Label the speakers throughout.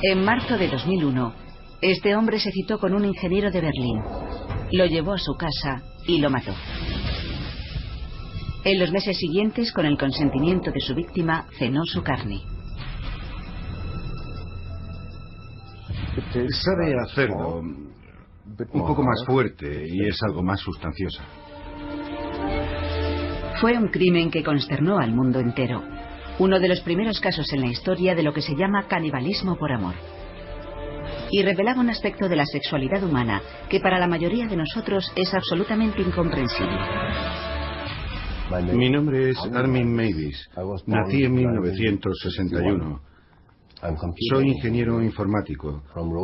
Speaker 1: En marzo de 2001, este hombre se citó con un ingeniero de Berlín. Lo llevó a su casa y lo mató. En los meses siguientes, con el consentimiento de su víctima, cenó su carne.
Speaker 2: Sabe a cerdo, un poco más fuerte y es algo más sustanciosa.
Speaker 1: Fue un crimen que consternó al mundo entero. Uno de los primeros casos en la historia de lo que se llama canibalismo por amor. Y revelaba un aspecto de la sexualidad humana que para la mayoría de nosotros es absolutamente incomprensible.
Speaker 2: Mi nombre es Armin Meiwes. Nací en 1961. Soy ingeniero informático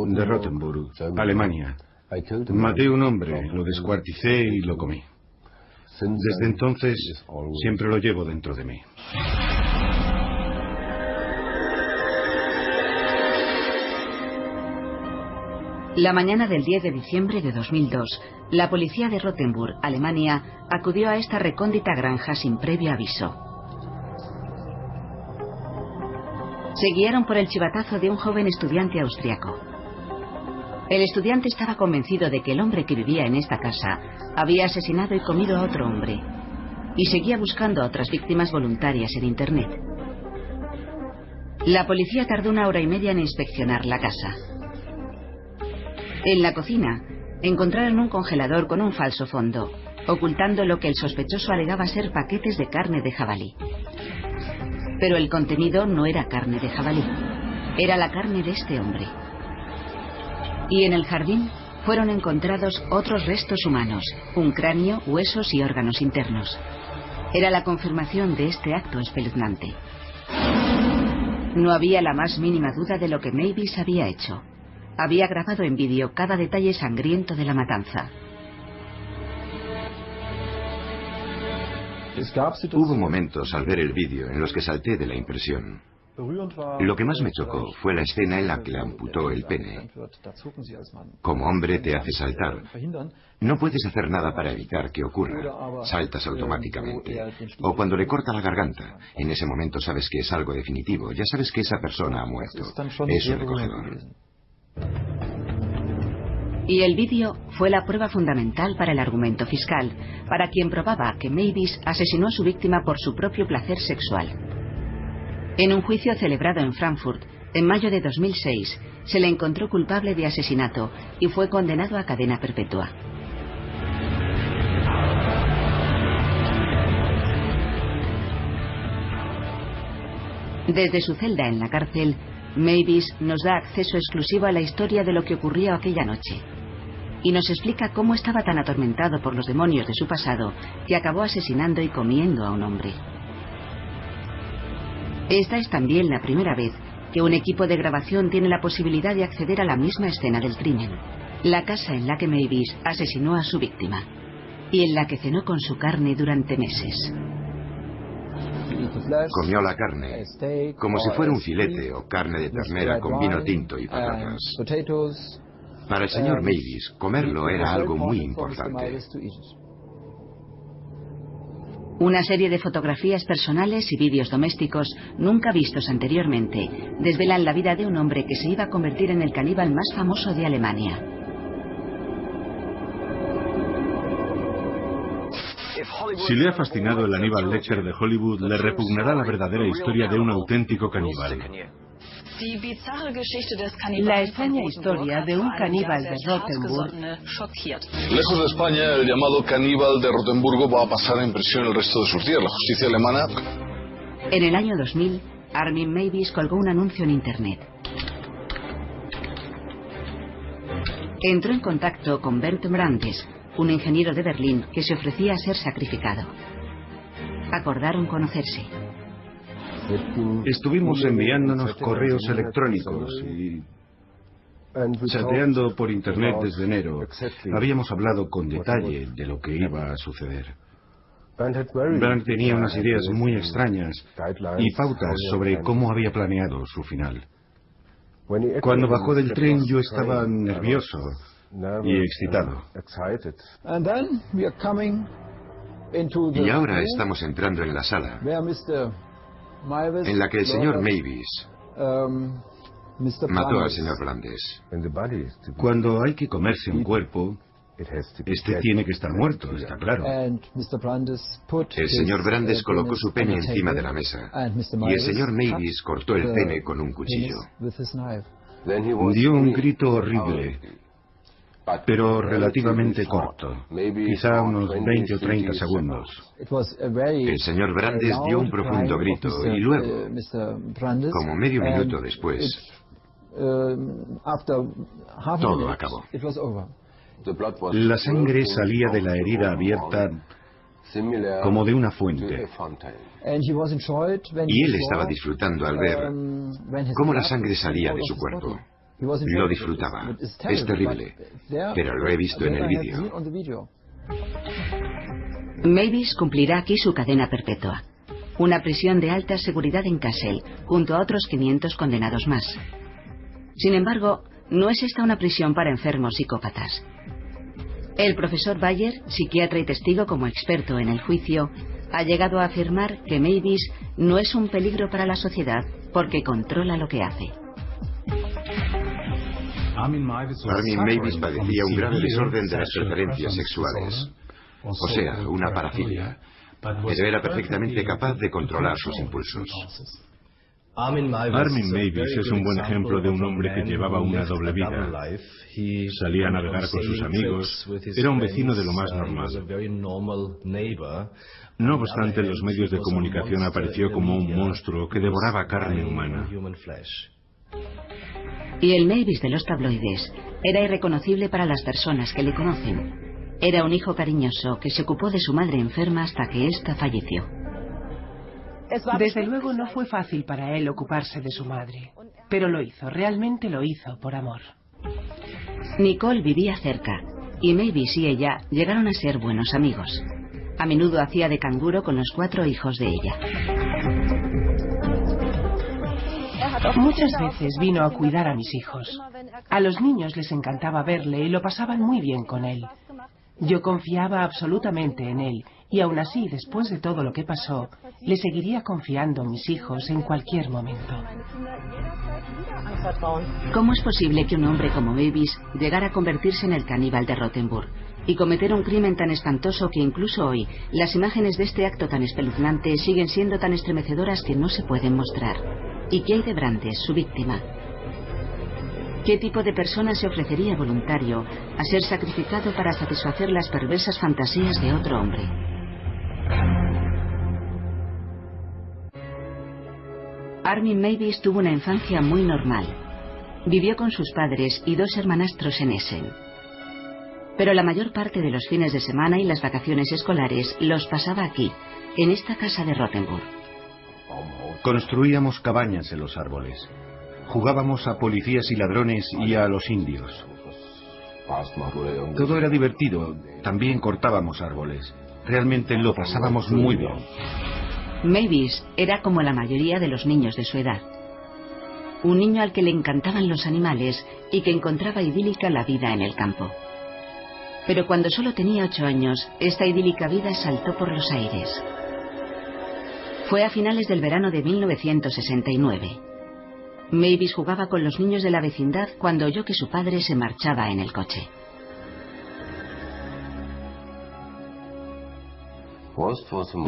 Speaker 2: de Rothenburg, Alemania. Maté a un hombre, lo descuarticé y lo comí. Desde entonces siempre lo llevo dentro de mí.
Speaker 1: La mañana del 10 de diciembre de 2002, la policía de Rothenburg, Alemania, acudió a esta recóndita granja sin previo aviso. Se guiaron por el chivatazo de un joven estudiante austriaco. El estudiante estaba convencido de que el hombre que vivía en esta casa había asesinado y comido a otro hombre, y seguía buscando a otras víctimas voluntarias en Internet. La policía tardó 1 hora y media en inspeccionar la casa. En la cocina, encontraron un congelador con un falso fondo, ocultando lo que el sospechoso alegaba ser paquetes de carne de jabalí. Pero el contenido no era carne de jabalí, era la carne de este hombre. Y en el jardín fueron encontrados otros restos humanos, un cráneo, huesos y órganos internos. Era la confirmación de este acto espeluznante. No había la más mínima duda de lo que Meiwes había hecho. Había grabado en vídeo cada detalle sangriento de la matanza.
Speaker 3: Hubo momentos al ver el vídeo en los que salté de la impresión. Lo que más me chocó fue la escena en la que le amputó el pene. Como hombre te hace saltar. No puedes hacer nada para evitar que ocurra. Saltas automáticamente. O cuando le corta la garganta, en ese momento sabes que es algo definitivo. Ya sabes que esa persona ha muerto. Es sobrecogedor.
Speaker 1: Y el vídeo fue la prueba fundamental para el argumento fiscal, para quien probaba que Meiwes asesinó a su víctima por su propio placer sexual. En un juicio celebrado en Frankfurt, en mayo de 2006, se le encontró culpable de asesinato y fue condenado a cadena perpetua. Desde su celda en la cárcel, Meiwes nos da acceso exclusivo a la historia de lo que ocurrió aquella noche. Y nos explica cómo estaba tan atormentado por los demonios de su pasado que acabó asesinando y comiendo a un hombre. Esta es también la primera vez que un equipo de grabación tiene la posibilidad de acceder a la misma escena del crimen, la casa en la que Meiwes asesinó a su víctima y en la que cenó con su carne durante meses.
Speaker 3: Comió la carne como si fuera un filete o carne de ternera con vino tinto y patatas. Para el señor Meiwes, comerlo era algo muy importante.
Speaker 1: Una serie de fotografías personales y vídeos domésticos nunca vistos anteriormente desvelan la vida de un hombre que se iba a convertir en el caníbal más famoso de Alemania.
Speaker 2: Si le ha fascinado el Hannibal Lecter de Hollywood, le repugnará la verdadera historia de un auténtico caníbal.
Speaker 4: La extraña historia de un caníbal de Rothenburg.
Speaker 5: Lejos de España, el llamado caníbal de Rotemburgo va a pasar a impresión el resto de sus días. La justicia alemana...
Speaker 1: En el año 2000, Armin Meiwes colgó un anuncio en Internet. Entró en contacto con Bert Brandes, un ingeniero de Berlín que se ofrecía a ser sacrificado. Acordaron conocerse.
Speaker 2: Estuvimos enviándonos correos electrónicos y chateando por Internet desde enero. Habíamos hablado con detalle de lo que iba a suceder. Brandt tenía unas ideas muy extrañas y pautas sobre cómo había planeado su final. Cuando bajó del tren yo estaba nervioso y excitado.
Speaker 3: Y ahora estamos entrando en la sala en la que el señor Meiwes Mató al señor Brandes.
Speaker 2: Cuando hay que comerse un cuerpo, este tiene que estar muerto, está claro.
Speaker 3: El señor Brandes colocó su pene encima de la mesa y el señor Mavis cortó el pene con un cuchillo.
Speaker 2: Dio un grito horrible, pero relativamente corto, quizá unos 20 o 30 segundos.
Speaker 3: El señor Brandes dio un profundo grito y luego, como medio minuto después, todo acabó.
Speaker 2: La sangre salía de la herida abierta como de una fuente.
Speaker 3: Y él estaba disfrutando al ver cómo la sangre salía de su cuerpo. Lo disfrutaba. Es terrible, pero lo he visto en el vídeo.
Speaker 1: Mavis cumplirá aquí su cadena perpetua. Una prisión de alta seguridad en Kassel, junto a otros 500 condenados más. Sin embargo, no es esta una prisión para enfermos psicópatas. El profesor Bayer, psiquiatra y testigo como experto en el juicio, ha llegado a afirmar que Mavis no es un peligro para la sociedad porque controla lo que hace.
Speaker 3: Armin Mavis padecía un grave desorden de las preferencias sexuales, o sea, una parafilia, pero era perfectamente capaz de controlar sus impulsos.
Speaker 6: Armin Mavis es un buen ejemplo de un hombre que llevaba una doble vida. Salía a navegar con sus amigos, era un vecino de lo más normal. No obstante, en los medios de comunicación apareció como un monstruo que devoraba carne humana.
Speaker 1: Y el Mavis de los tabloides era irreconocible para las personas que le conocen. Era un hijo cariñoso que se ocupó de su madre enferma hasta que ésta falleció.
Speaker 4: Desde luego no fue fácil para él ocuparse de su madre, pero lo hizo, realmente lo hizo por amor.
Speaker 1: Nicole vivía cerca, y Mavis y ella llegaron a ser buenos amigos. A menudo hacía de canguro con los 4 hijos de ella.
Speaker 4: Muchas veces vino a cuidar a mis hijos. A los niños les encantaba verle y lo pasaban muy bien con él. Yo confiaba absolutamente en él, y aún así, después de todo lo que pasó, le seguiría confiando a mis hijos en cualquier momento.
Speaker 1: ¿Cómo es posible que un hombre como Mavis llegara a convertirse en el caníbal de Rothenburg y cometer un crimen tan espantoso que incluso hoy las imágenes de este acto tan espeluznante siguen siendo tan estremecedoras que no se pueden mostrar? ¿Y qué hay de Brandes, su víctima? ¿Qué tipo de persona se ofrecería voluntario a ser sacrificado para satisfacer las perversas fantasías de otro hombre? Armin Mavis tuvo una infancia muy normal. Vivió con sus padres y 2 hermanastros en Essen. Pero la mayor parte de los fines de semana y las vacaciones escolares los pasaba aquí, en esta casa de Rothenburg.
Speaker 2: Construíamos cabañas en los árboles. Jugábamos a policías y ladrones y a los indios. Todo era divertido. También cortábamos árboles. Realmente lo pasábamos muy bien.
Speaker 1: Mavis era como la mayoría de los niños de su edad. Un niño al que le encantaban los animales y que encontraba idílica la vida en el campo. Pero cuando solo tenía 8 años, esta idílica vida saltó por los aires. Fue a finales del verano de 1969. Mavis jugaba con los niños de la vecindad cuando oyó que su padre se marchaba en el coche.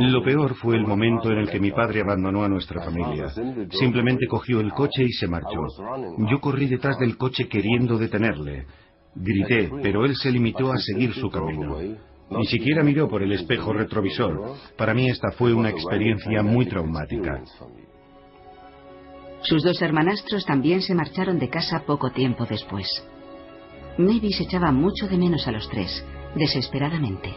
Speaker 2: Lo peor fue el momento en el que mi padre abandonó a nuestra familia. Simplemente cogió el coche y se marchó. Yo corrí detrás del coche queriendo detenerle. Grité, pero él se limitó a seguir su camino. Ni siquiera miró por el espejo retrovisor. Para mí esta fue una experiencia muy traumática.
Speaker 1: Sus 2 hermanastros también se marcharon de casa poco tiempo después. Mavis echaba mucho de menos a los 3, desesperadamente.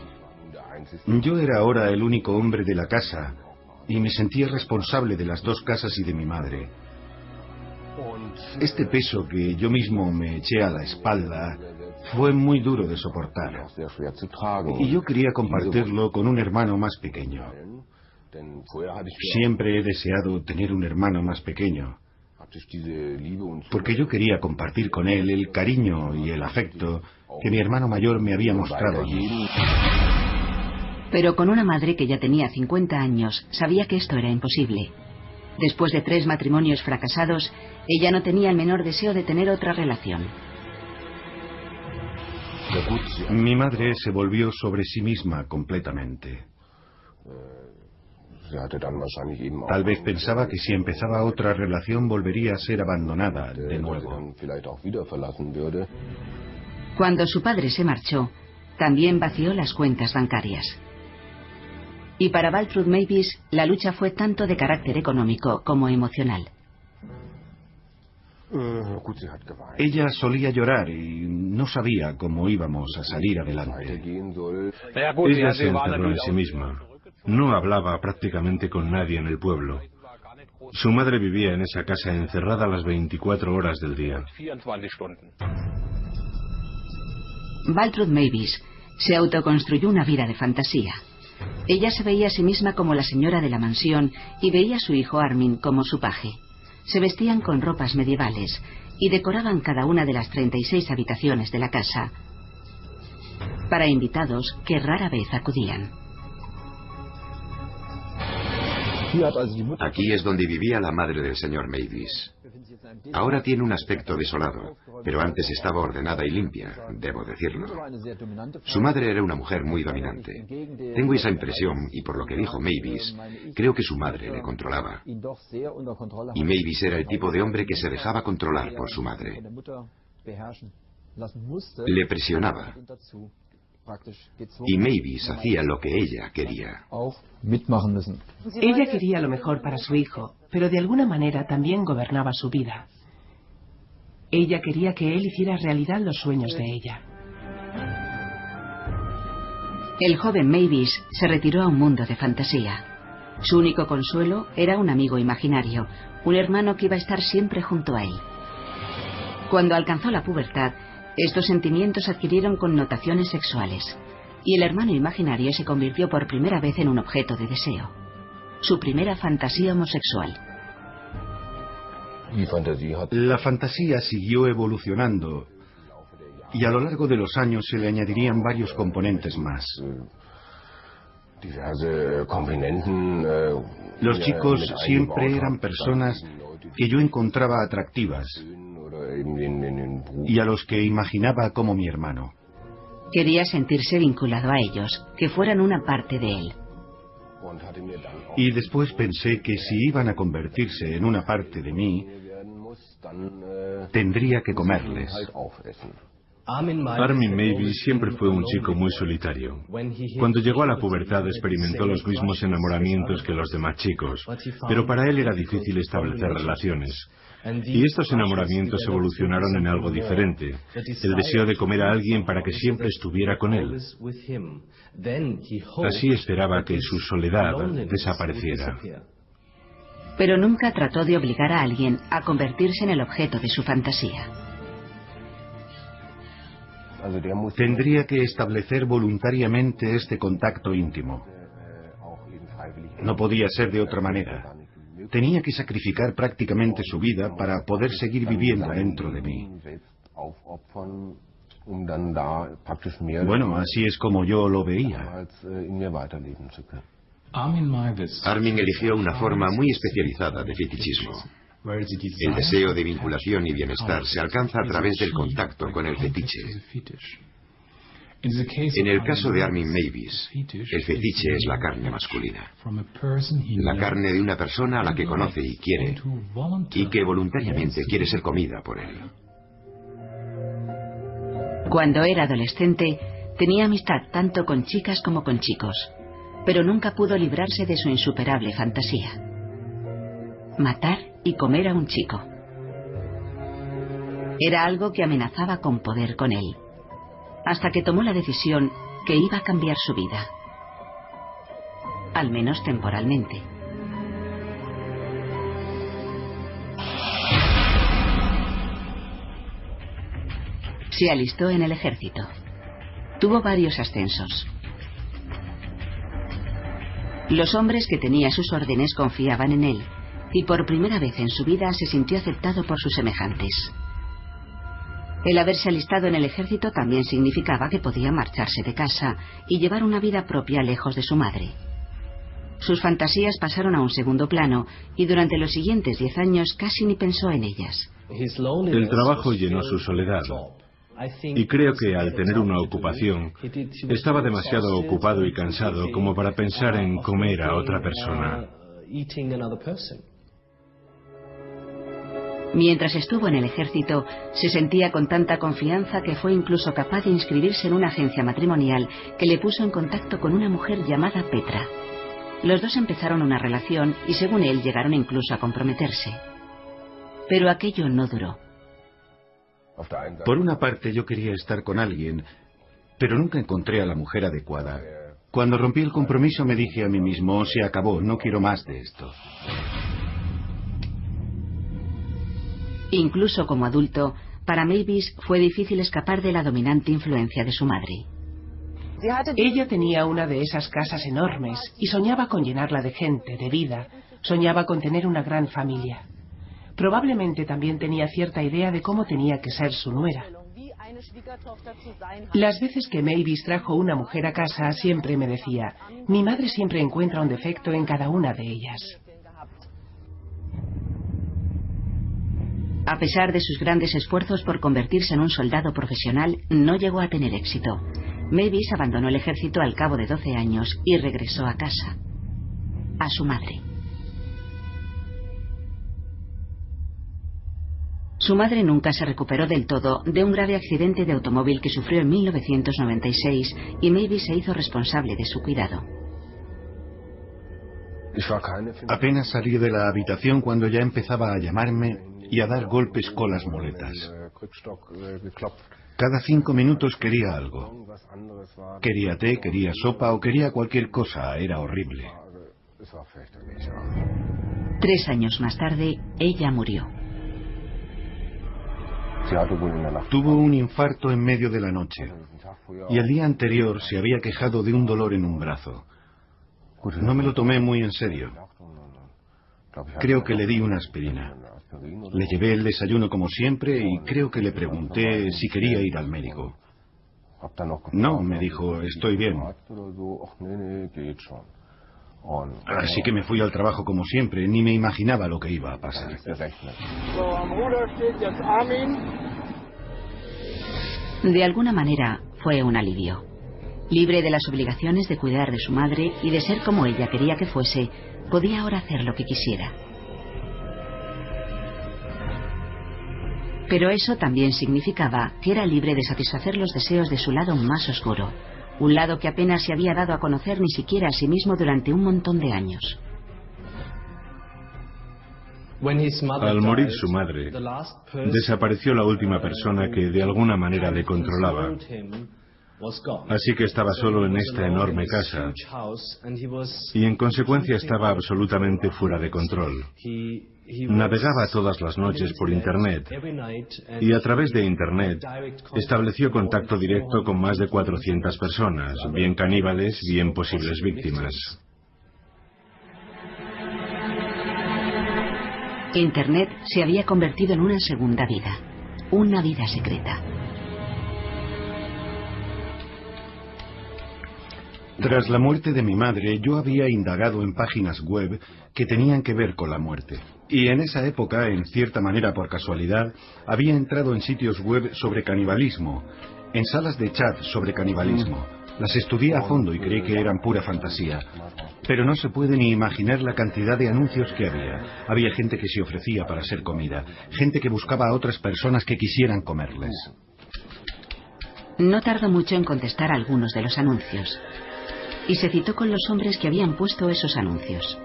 Speaker 2: Yo era ahora el único hombre de la casa y me sentía responsable de las 2 casas y de mi madre. Este peso que yo mismo me eché a la espalda fue muy duro de soportar. Y yo quería compartirlo con un hermano más pequeño. Siempre he deseado tener un hermano más pequeño, porque yo quería compartir con él el cariño y el afecto que mi hermano mayor me había mostrado a mí.
Speaker 1: Pero con una madre que ya tenía 50 años, sabía que esto era imposible. Después de 3 matrimonios fracasados, ella no tenía el menor deseo de tener otra relación.
Speaker 2: Mi madre se volvió sobre sí misma completamente. Tal vez pensaba que si empezaba otra relación volvería a ser abandonada de nuevo.
Speaker 1: Cuando su padre se marchó, también vació las cuentas bancarias. Y para Waltraud Mavis, la lucha fue tanto de carácter económico como emocional.
Speaker 2: Ella solía llorar y no sabía cómo íbamos a salir adelante.
Speaker 6: Ella se encerró en sí misma. No hablaba prácticamente con nadie en el pueblo. Su madre vivía en esa casa encerrada las 24 horas del día.
Speaker 1: Waltraud Mavis se autoconstruyó una vida de fantasía. Ella se veía a sí misma como la señora de la mansión y veía a su hijo Armin como su paje. Se vestían con ropas medievales y decoraban cada una de las 36 habitaciones de la casa para invitados que rara vez acudían.
Speaker 3: Aquí es donde vivía la madre del señor Mavis. Ahora tiene un aspecto desolado, pero antes estaba ordenada y limpia, debo decirlo. Su madre era una mujer muy dominante. Tengo esa impresión, y por lo que dijo Mavis, creo que su madre le controlaba. Y Mavis era el tipo de hombre que se dejaba controlar por su madre. Le presionaba. Y Mavis hacía lo que ella quería.
Speaker 4: Ella quería lo mejor para su hijo, pero de alguna manera también gobernaba su vida. Ella quería que él hiciera realidad los sueños de ella.
Speaker 1: El joven Mavis se retiró a un mundo de fantasía. Su único consuelo era un amigo imaginario, un hermano que iba a estar siempre junto a él. Cuando alcanzó la pubertad, estos sentimientos adquirieron connotaciones sexuales, y el hermano imaginario se convirtió por primera vez en un objeto de deseo. Su primera fantasía homosexual.
Speaker 2: La fantasía siguió evolucionando, y a lo largo de los años se le añadirían varios componentes más. Los chicos siempre eran personas que yo encontraba atractivas y a los que imaginaba como mi hermano.
Speaker 1: Quería sentirse vinculado a ellos, que fueran una parte de él.
Speaker 2: Y después pensé que si iban a convertirse en una parte de mí, tendría que comerles.
Speaker 6: Armin Mavis siempre fue un chico muy solitario. Cuando llegó a la pubertad experimentó los mismos enamoramientos que los demás chicos, pero para él era difícil establecer relaciones. Y estos enamoramientos evolucionaron en algo diferente, el deseo de comer a alguien para que siempre estuviera con él. Así esperaba que su soledad desapareciera.
Speaker 1: Pero nunca trató de obligar a alguien a convertirse en el objeto de su fantasía.
Speaker 2: Tendría que establecer voluntariamente este contacto íntimo. No podía ser de otra manera. Tenía que sacrificar prácticamente su vida para poder seguir viviendo dentro de mí. Bueno, así es como yo lo veía.
Speaker 3: Armin eligió una forma muy especializada de fetichismo. El deseo de vinculación y bienestar se alcanza a través del contacto con el fetiche. En el caso de Armin Mavis, el fetiche es la carne masculina. La carne de una persona a la que conoce y quiere, y que voluntariamente quiere ser comida por él.
Speaker 1: Cuando era adolescente, tenía amistad tanto con chicas como con chicos, pero nunca pudo librarse de su insuperable fantasía: matar y comer a un chico. Era algo que amenazaba con poder con él, hasta que tomó la decisión que iba a cambiar su vida, al menos temporalmente. Se alistó en el ejército. Tuvo varios ascensos. Los hombres que tenía a sus órdenes confiaban en él, y por primera vez en su vida se sintió aceptado por sus semejantes. El haberse alistado en el ejército también significaba que podía marcharse de casa y llevar una vida propia lejos de su madre. Sus fantasías pasaron a un segundo plano y durante los siguientes 10 años casi ni pensó en ellas.
Speaker 6: El trabajo llenó su soledad. Y creo que al tener una ocupación, estaba demasiado ocupado y cansado como para pensar en comer a otra persona.
Speaker 1: Mientras estuvo en el ejército, se sentía con tanta confianza que fue incluso capaz de inscribirse en una agencia matrimonial que le puso en contacto con una mujer llamada Petra. Los dos empezaron una relación y, según él, llegaron incluso a comprometerse. Pero aquello no duró.
Speaker 2: Por una parte, yo quería estar con alguien, pero nunca encontré a la mujer adecuada. Cuando rompí el compromiso me dije a mí mismo, se acabó, no quiero más de esto.
Speaker 1: Incluso como adulto, para Mavis fue difícil escapar de la dominante influencia de su madre.
Speaker 4: Ella tenía una de esas casas enormes y soñaba con llenarla de gente, de vida. Soñaba con tener una gran familia. Probablemente también tenía cierta idea de cómo tenía que ser su nuera. Las veces que Mavis trajo una mujer a casa, siempre me decía, mi madre siempre encuentra un defecto en cada una de ellas.
Speaker 1: A pesar de sus grandes esfuerzos por convertirse en un soldado profesional, no llegó a tener éxito. Mavis abandonó el ejército al cabo de 12 años y regresó a casa, a su madre. Su madre nunca se recuperó del todo de un grave accidente de automóvil que sufrió en 1996 y Mavis se hizo responsable de su cuidado.
Speaker 2: Apenas salí de la habitación cuando ya empezaba a llamarme y a dar golpes con las muletas. Cada 5 minutos quería algo. Quería té, quería sopa o quería cualquier cosa. Era horrible.
Speaker 1: 3 años más tarde, ella murió.
Speaker 2: Tuvo un infarto en medio de la noche y el día anterior se había quejado de un dolor en un brazo. No me lo tomé muy en serio. Creo que le di una aspirina. Le llevé el desayuno como siempre y creo que le pregunté si quería ir al médico. No, me dijo, estoy bien. Así que me fui al trabajo como siempre, ni me imaginaba lo que iba a pasar.
Speaker 1: De alguna manera fue un alivio. Libre de las obligaciones de cuidar de su madre y de ser como ella quería que fuese, podía ahora hacer lo que quisiera. Pero eso también significaba que era libre de satisfacer los deseos de su lado más oscuro, un lado que apenas se había dado a conocer ni siquiera a sí mismo durante un montón de años.
Speaker 6: Al morir su madre, desapareció la última persona que de alguna manera le controlaba. Así que estaba solo en esta enorme casa y en consecuencia estaba absolutamente fuera de control. Navegaba todas las noches por Internet y a través de Internet estableció contacto directo con más de 400 personas, bien caníbales, bien posibles víctimas.
Speaker 1: Internet se había convertido en una segunda vida, una vida secreta.
Speaker 2: Tras la muerte de mi madre, yo había indagado en páginas web que tenían que ver con la muerte. Y en esa época, en cierta manera por casualidad, había entrado en sitios web sobre canibalismo, en salas de chat sobre canibalismo. Las estudié a fondo y creí que eran pura fantasía. Pero no se puede ni imaginar la cantidad de anuncios que había. Había gente que se ofrecía para ser comida, gente que buscaba a otras personas que quisieran comerles.
Speaker 1: No tardó mucho en contestar a algunos de los anuncios. Y se citó con los hombres que habían puesto esos anuncios.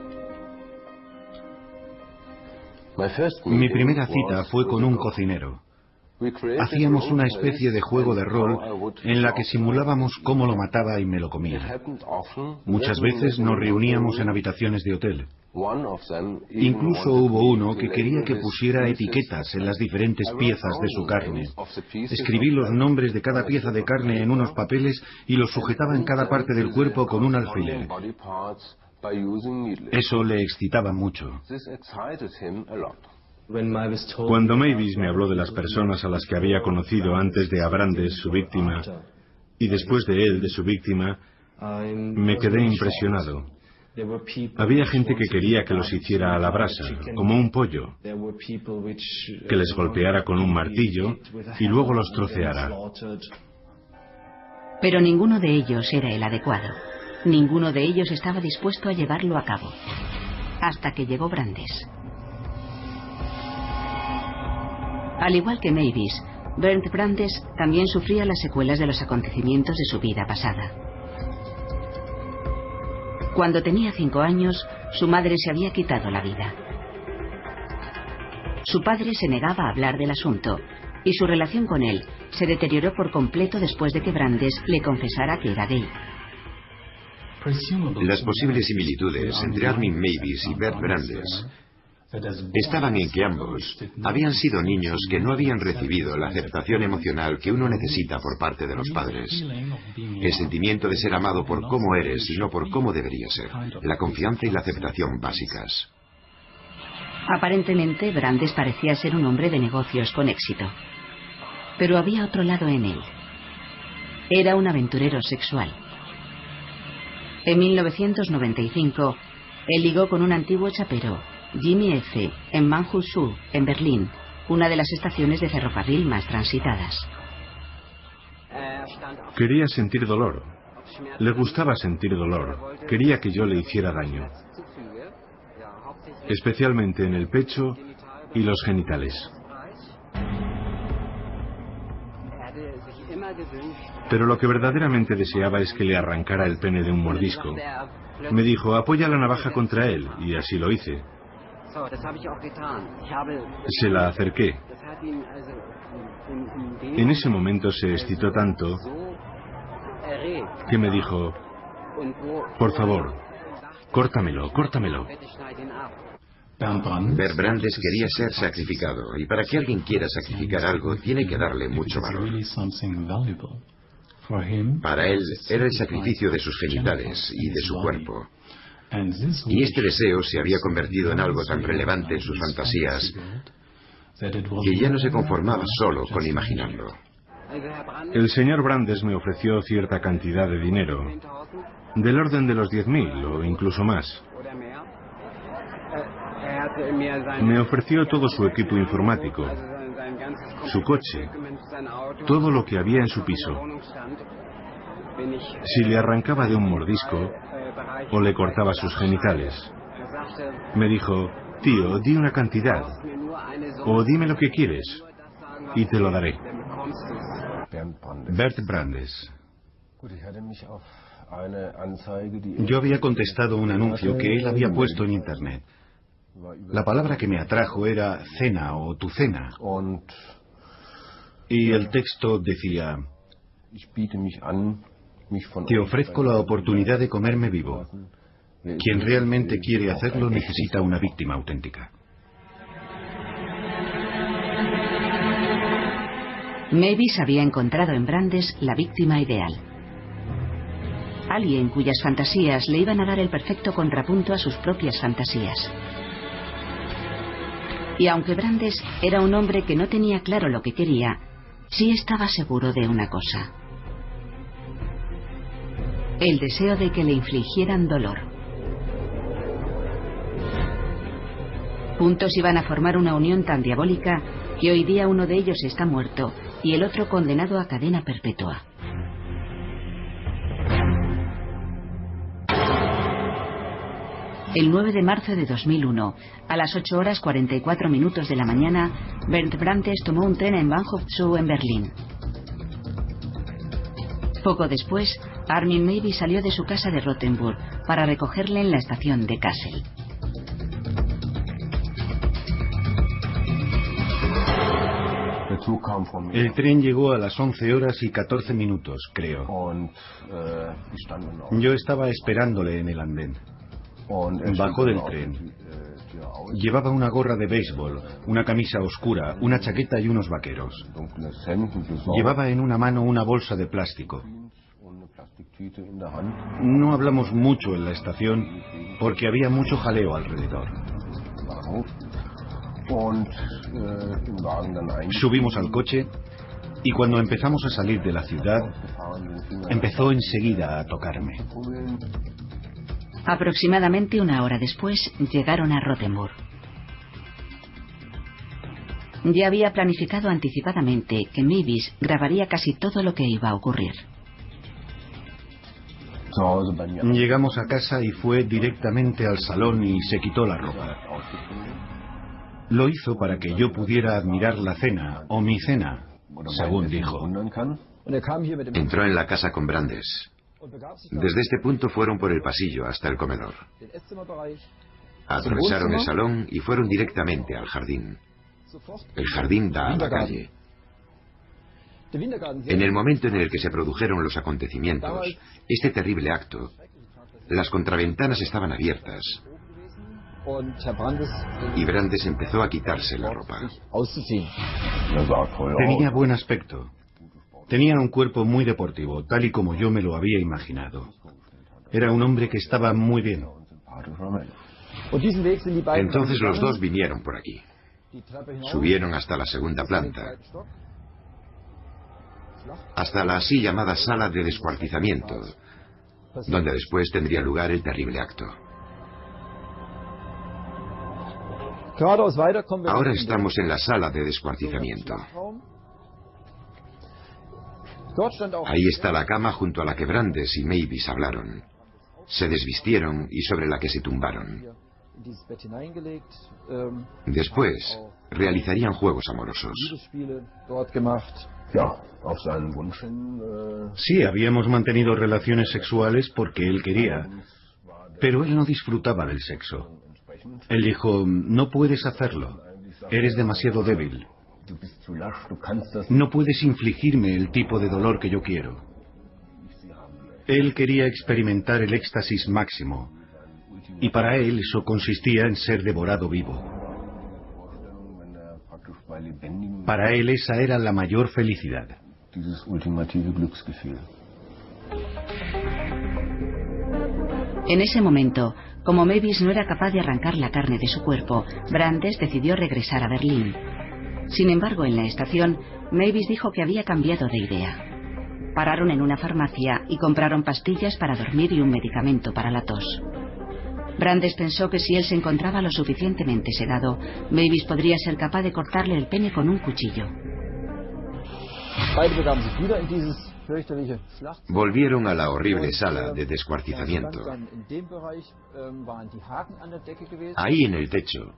Speaker 2: Mi primera cita fue con un cocinero. Hacíamos una especie de juego de rol en la que simulábamos cómo lo mataba y me lo comía. Muchas veces nos reuníamos en habitaciones de hotel. Incluso hubo uno que quería que pusiera etiquetas en las diferentes piezas de su carne. Escribí los nombres de cada pieza de carne en unos papeles y los sujetaba en cada parte del cuerpo con un alfiler. Eso le excitaba mucho.
Speaker 6: Cuando Mavis me habló de las personas a las que había conocido antes de Abrantes, su víctima, y después de él, de su víctima, me quedé impresionado. Había gente que quería que los hiciera a la brasa, como un pollo, que les golpeara con un martillo y luego los troceara.
Speaker 1: Pero ninguno de ellos era el adecuado. Ninguno de ellos estaba dispuesto a llevarlo a cabo. Hasta que llegó Brandes. Al igual que Mavis, Bernd Brandes también sufría las secuelas de los acontecimientos de su vida pasada. Cuando tenía 5 años, su madre se había quitado la vida. Su padre se negaba a hablar del asunto, y su relación con él se deterioró por completo después de que Brandes le confesara que era gay.
Speaker 3: Las posibles similitudes entre Armin Mavis y Bert Brandes estaban en que ambos habían sido niños que no habían recibido la aceptación emocional que uno necesita por parte de los padres. El sentimiento de ser amado por cómo eres y no por cómo debería ser. La confianza y la aceptación básicas.
Speaker 1: Aparentemente, Brandes parecía ser un hombre de negocios con éxito. Pero había otro lado en él. Era un aventurero sexual. En 1995, él ligó con un antiguo chapero, Jimmy F., en Manhusu, en Berlín, una de las estaciones de ferrocarril más transitadas.
Speaker 6: Quería sentir dolor. Le gustaba sentir dolor. Quería que yo le hiciera daño. Especialmente en el pecho y los genitales. Pero lo que verdaderamente deseaba es que le arrancara el pene de un mordisco. Me dijo, apoya la navaja contra él, y así lo hice. Se la acerqué. En ese momento se excitó tanto que me dijo, por favor, córtamelo, córtamelo.
Speaker 3: Bert Brandes quería ser sacrificado, y para que alguien quiera sacrificar algo, tiene que darle mucho valor. Para él, era el sacrificio de sus genitales y de su cuerpo. Y este deseo se había convertido en algo tan relevante en sus fantasías que ya no se conformaba solo con imaginarlo.
Speaker 6: El señor Brandes me ofreció cierta cantidad de dinero, del orden de los 10.000 o incluso más. Me ofreció todo su equipo informático, su coche, todo lo que había en su piso. Si le arrancaba de un mordisco o le cortaba sus genitales. Me dijo, tío, di una cantidad, o dime lo que quieres, y te lo daré.
Speaker 2: Bert Brandes. Yo había contestado un anuncio que él había puesto en Internet. La palabra que me atrajo era cena o tu cena. Y el texto decía, te ofrezco la oportunidad de comerme vivo. Quien realmente quiere hacerlo necesita una víctima auténtica.
Speaker 1: Mavis había encontrado en Brandes la víctima ideal. Alguien cuyas fantasías le iban a dar el perfecto contrapunto a sus propias fantasías. Y aunque Brandes era un hombre que no tenía claro lo que quería, sí estaba seguro de una cosa: el deseo de que le infligieran dolor. Juntos iban a formar una unión tan diabólica que hoy día uno de ellos está muerto y el otro condenado a cadena perpetua. El 9 de marzo de 2001, a las 8:44 de la mañana, Bernd Brandes tomó un tren en Bahnhof-Zoo en Berlín. Poco después, Armin Mavis salió de su casa de Rothenburg para recogerle en la estación de Kassel.
Speaker 2: El tren llegó a las 11:14, creo. Yo estaba esperándole en el andén. Bajó del tren. Llevaba una gorra de béisbol, una camisa oscura, una chaqueta y unos vaqueros. Llevaba en una mano una bolsa de plástico. No hablamos mucho en la estación porque había mucho jaleo alrededor. Subimos al coche y cuando empezamos a salir de la ciudad, empezó enseguida a tocarme.
Speaker 1: Aproximadamente una hora después llegaron a Rothenburg. Ya había planificado anticipadamente que Mavis grabaría casi todo lo que iba a ocurrir.
Speaker 2: Llegamos a casa y fue directamente al salón y se quitó la ropa. Lo hizo para que yo pudiera admirar la cena, o mi cena, según dijo.
Speaker 3: Entró en la casa con Brandes. Desde este punto fueron por el pasillo hasta el comedor. Atravesaron el salón y fueron directamente al jardín. El jardín da a la calle. En el momento en el que se produjeron los acontecimientos, este terrible acto, las contraventanas estaban abiertas y Brandes empezó a quitarse la ropa.
Speaker 2: Tenía buen aspecto. Tenía un cuerpo muy deportivo, tal y como yo me lo había imaginado. Era un hombre que estaba muy bien.
Speaker 3: Entonces los dos vinieron por aquí. Subieron hasta la segunda planta, hasta la así llamada sala de descuartizamiento, donde después tendría lugar el terrible acto. Ahora estamos en la sala de descuartizamiento. Ahí está la cama junto a la que Brandes y Mavis hablaron. Se desvistieron y sobre la que se tumbaron. Después, realizarían juegos amorosos.
Speaker 2: Sí, habíamos mantenido relaciones sexuales porque él quería, pero él no disfrutaba del sexo. Él dijo, no puedes hacerlo, eres demasiado débil. No puedes infligirme el tipo de dolor que yo quiero. Él quería experimentar el éxtasis máximo, y para él eso consistía en ser devorado vivo. Para él esa era la mayor felicidad.
Speaker 1: En ese momento, como Mavis no era capaz de arrancar la carne de su cuerpo, Brandes decidió regresar a Berlín. Sin embargo, en la estación, Mavis dijo que había cambiado de idea. Pararon en una farmacia y compraron pastillas para dormir y un medicamento para la tos. Brandes pensó que si él se encontraba lo suficientemente sedado, Mavis podría ser capaz de cortarle el pene con un cuchillo.
Speaker 3: Volvieron a la horrible sala de descuartizamiento. Ahí en el techo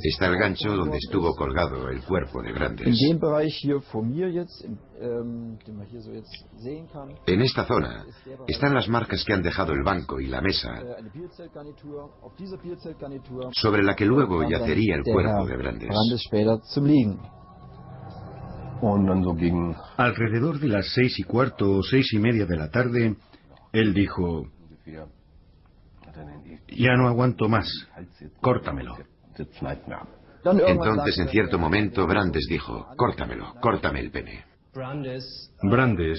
Speaker 3: está el gancho donde estuvo colgado el cuerpo de Brandes. En esta zona están las marcas que han dejado el banco y la mesa, sobre la que luego yacería el cuerpo de Brandes.
Speaker 2: Alrededor de las 6:15 o 6:30 de la tarde, él dijo, ya no aguanto más, córtamelo.
Speaker 3: Entonces, en cierto momento, Brandes dijo, córtamelo, córtame el pene.
Speaker 6: Brandes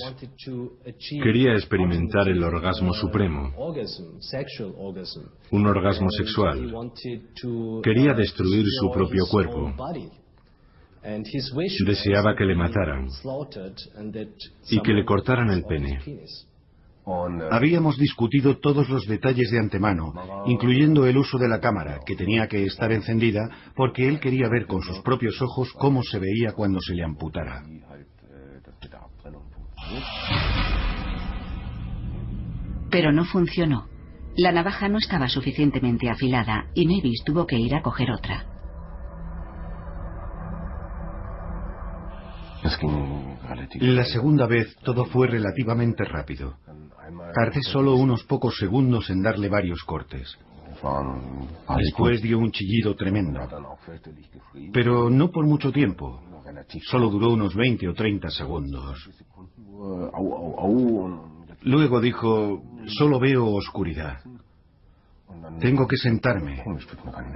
Speaker 6: quería experimentar el orgasmo supremo, un orgasmo sexual. Quería destruir su propio cuerpo. Deseaba que le mataran y que le cortaran el pene.
Speaker 2: Habíamos discutido todos los detalles de antemano, incluyendo el uso de la cámara, que tenía que estar encendida porque él quería ver con sus propios ojos cómo se veía cuando se le amputara.
Speaker 1: Pero no funcionó. La navaja no estaba suficientemente afilada y Mavis tuvo que ir a coger otra.
Speaker 2: La segunda vez todo fue relativamente rápido. Tardé solo unos pocos segundos en darle varios cortes. Después dio un chillido tremendo. Pero no por mucho tiempo. Solo duró unos 20 o 30 segundos. Luego dijo, solo veo oscuridad. Tengo que sentarme.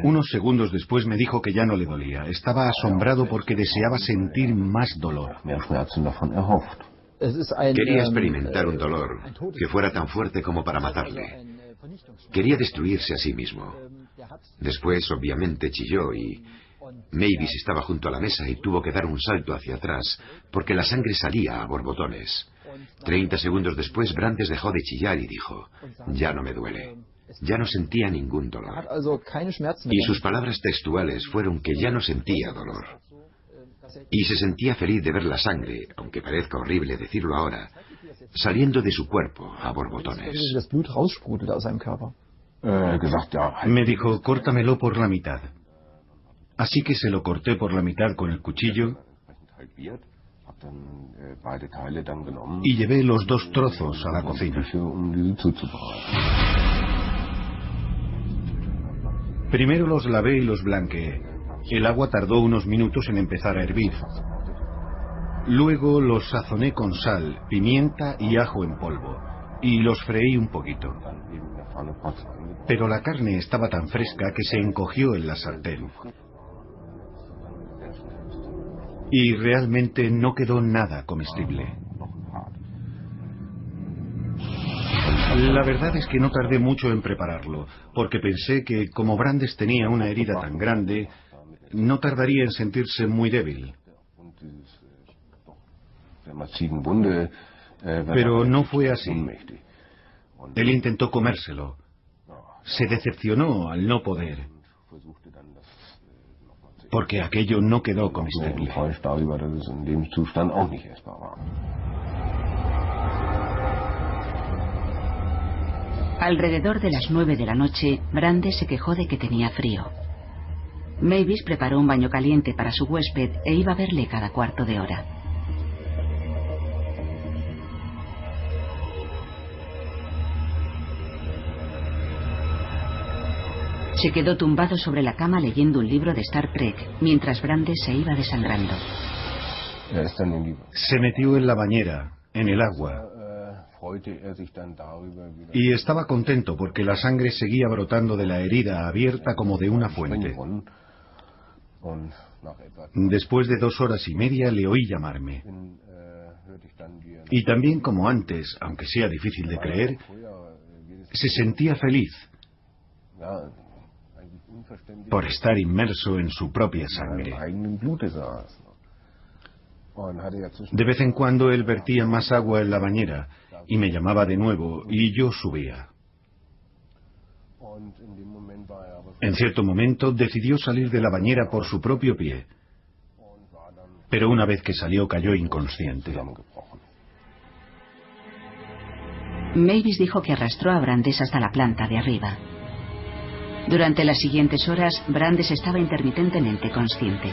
Speaker 2: Unos segundos después me dijo que ya no le dolía. Estaba asombrado porque deseaba sentir más dolor.
Speaker 3: Quería experimentar un dolor que fuera tan fuerte como para matarle. Quería destruirse a sí mismo. Después, obviamente, chilló y Mavis estaba junto a la mesa y tuvo que dar un salto hacia atrás porque la sangre salía a borbotones. 30 segundos después, Brandes dejó de chillar y dijo: ya no me duele. Ya no sentía ningún dolor. Y sus palabras textuales fueron que ya no sentía dolor. Y se sentía feliz de ver la sangre, aunque parezca horrible decirlo ahora, saliendo de su cuerpo a borbotones.
Speaker 2: Me dijo: córtamelo por la mitad. Así que se lo corté por la mitad con el cuchillo y llevé los 2 trozos a la cocina. Primero los lavé y los blanqueé. El agua tardó unos minutos en empezar a hervir. Luego los sazoné con sal, pimienta y ajo en polvo, y los freí un poquito. Pero la carne estaba tan fresca que se encogió en la sartén. Y realmente no quedó nada comestible. La verdad es que no tardé mucho en prepararlo, porque pensé que, como Brandes tenía una herida tan grande, no tardaría en sentirse muy débil. Pero no fue así. Él intentó comérselo. Se decepcionó al no poder, porque aquello no quedó comestible.
Speaker 1: Alrededor de las 9 de la noche, Brandes se quejó de que tenía frío. Mavis preparó un baño caliente para su huésped e iba a verle cada cuarto de hora. Se quedó tumbado sobre la cama leyendo un libro de Star Trek, mientras Brandes se iba desangrando.
Speaker 2: Se metió en la bañera, en el agua, y estaba contento porque la sangre seguía brotando de la herida abierta como de una fuente. Después de 2 horas y media le oí llamarme. Y también, como antes, aunque sea difícil de creer, se sentía feliz por estar inmerso en su propia sangre. De vez en cuando él vertía más agua en la bañera y me llamaba de nuevo y yo subía. En cierto momento decidió salir de la bañera por su propio pie, pero una vez que salió cayó inconsciente.
Speaker 1: Mavis dijo que arrastró a Brandes hasta la planta de arriba. Durante las siguientes horas, Brandes estaba intermitentemente consciente.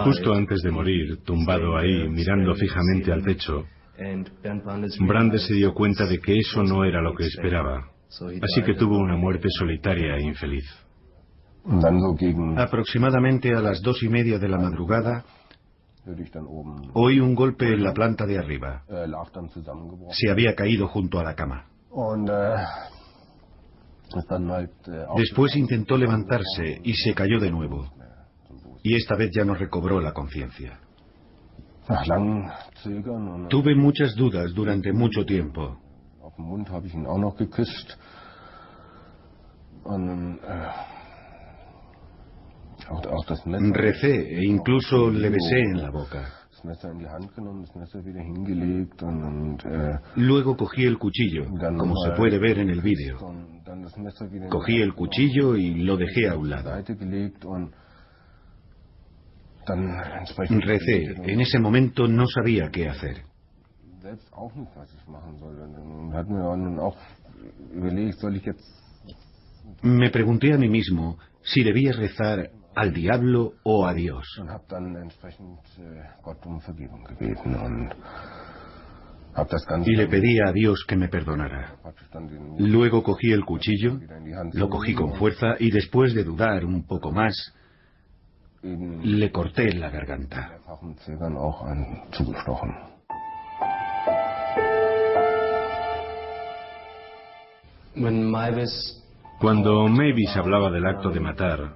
Speaker 6: Justo antes de morir, tumbado ahí, mirando fijamente al techo, Brandes se dio cuenta de que eso no era lo que esperaba, así que tuvo una muerte solitaria e infeliz.
Speaker 2: Aproximadamente a las 2:30 de la madrugada, oí un golpe en la planta de arriba. Se había caído junto a la cama. Después intentó levantarse y se cayó de nuevo. Y esta vez ya no recobró la conciencia. Tuve muchas dudas durante mucho tiempo. Recé e incluso le besé en la boca. Luego cogí el cuchillo, como se puede ver en el vídeo. Cogí el cuchillo y lo dejé a un lado. Recé. En ese momento no sabía qué hacer. Me pregunté a mí mismo si debía rezar al diablo o a Dios. Y le pedí a Dios que me perdonara. Luego cogí el cuchillo, lo cogí con fuerza y después de dudar un poco más, le corté la garganta.
Speaker 6: Cuando Mavis hablaba del acto de matar,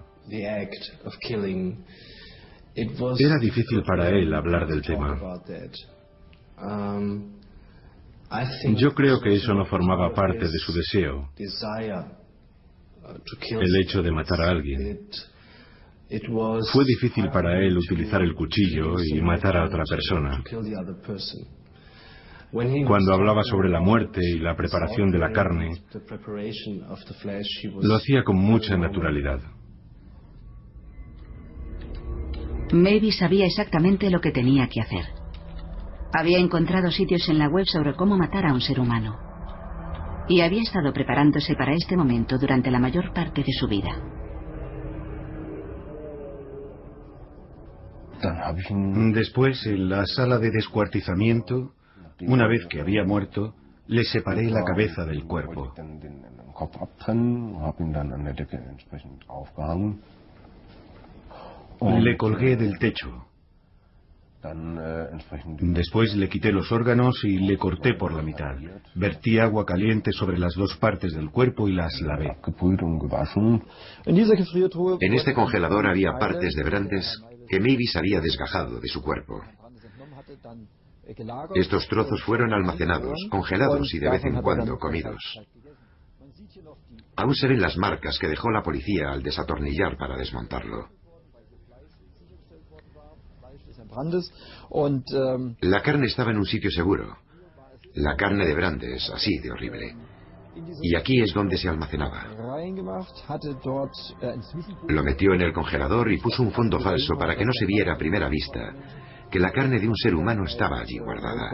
Speaker 6: era difícil para él hablar del tema. Yo creo que eso no formaba parte de su deseo. el hecho de matar a alguien. Fue difícil para él utilizar el cuchillo y matar a otra persona. Cuando hablaba sobre la muerte y la preparación de la carne, lo hacía con mucha naturalidad.
Speaker 1: Mavis sabía exactamente lo que tenía que hacer. Había encontrado sitios en la web sobre cómo matar a un ser humano. Y había estado preparándose para este momento durante la mayor parte de su vida.
Speaker 2: Después, en la sala de descuartizamiento, una vez que había muerto, le separé la cabeza del cuerpo. Le colgué del techo. Después le quité los órganos y le corté por la mitad. Vertí agua caliente sobre las dos partes del cuerpo y las lavé.
Speaker 3: En este congelador había partes de Brandes que Mavis había desgajado de su cuerpo. Estos trozos fueron almacenados, congelados y de vez en cuando comidos. Aún se ven las marcas que dejó la policía al desatornillar para desmontarlo. La carne estaba en un sitio seguro. La carne de Brandes, así de horrible. Y aquí es donde se almacenaba. Lo metió en el congelador y puso un fondo falso para que no se viera a primera vista que la carne de un ser humano estaba allí guardada.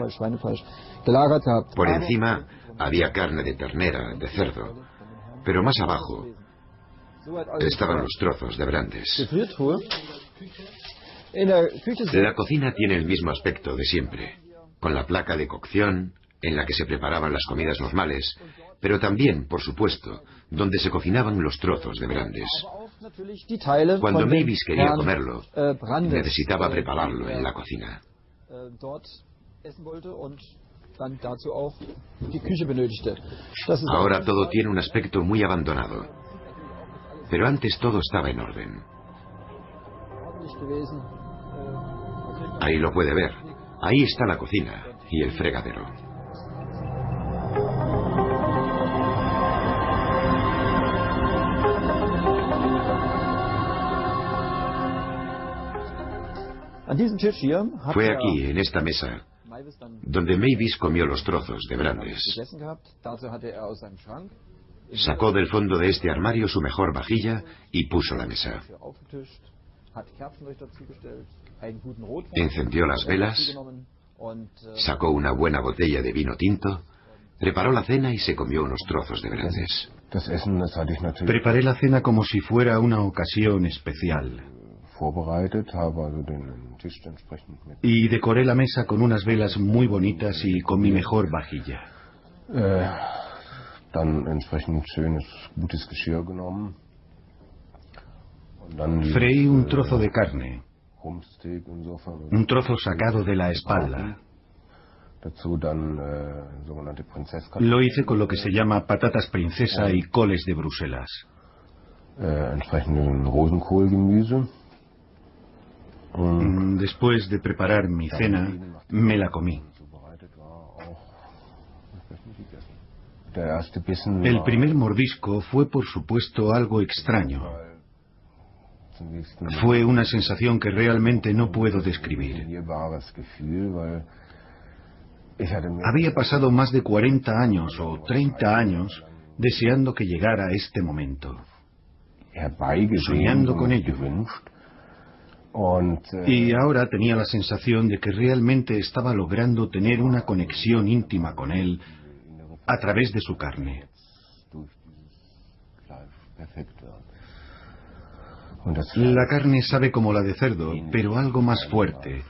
Speaker 3: Por encima había carne de ternera, de cerdo, pero más abajo estaban los trozos de Brandes. La cocina tiene el mismo aspecto de siempre, con la placa de cocción en la que se preparaban las comidas normales, pero también, por supuesto, donde se cocinaban los trozos de Brandes. Cuando Mavis quería comerlo, necesitaba prepararlo en la cocina. Ahora todo tiene un aspecto muy abandonado, pero antes todo estaba en orden. Ahí lo puede ver. Ahí está la cocina y el fregadero. Fue aquí, en esta mesa, donde Mavis comió los trozos de Brandes. Sacó del fondo de este armario su mejor vajilla y puso la mesa. Encendió las velas, sacó una buena botella de vino tinto, preparó la cena y se comió unos trozos de Brandes.
Speaker 2: Preparé la cena como si fuera una ocasión especial. Y decoré la mesa con unas velas muy bonitas y con mi mejor vajilla. Freí un trozo de carne, un trozo sacado de la espalda. Lo hice con lo que se llama patatas princesa y coles de Bruselas. Después de preparar mi cena, me la comí. El primer mordisco fue, por supuesto, algo extraño. Fue una sensación que realmente no puedo describir. Había pasado más de 40 años o 30 años deseando que llegara este momento, soñando con ello. Y ahora tenía la sensación de que realmente estaba logrando tener una conexión íntima con él a través de su carne. La carne sabe como la de cerdo, pero algo más fuerte.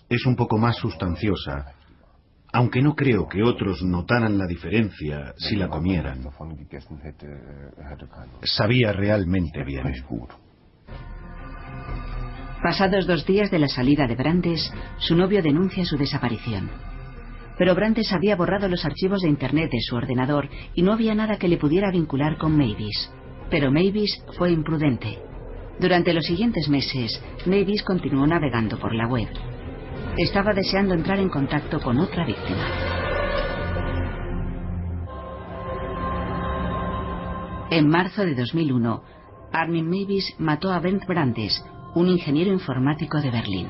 Speaker 2: Es un poco más sustanciosa, aunque no creo que otros notaran la diferencia si la comieran. Sabía realmente bien.
Speaker 1: Pasados 2 días de la salida de Brandes, su novio denuncia su desaparición. Pero Brandes había borrado los archivos de Internet de su ordenador y no había nada que le pudiera vincular con Mavis. Pero Mavis fue imprudente. Durante los siguientes meses, Mavis continuó navegando por la web. Estaba deseando entrar en contacto con otra víctima. En marzo de 2001, Armin Meiwes mató a Bernd Brandes, un ingeniero informático de Berlín.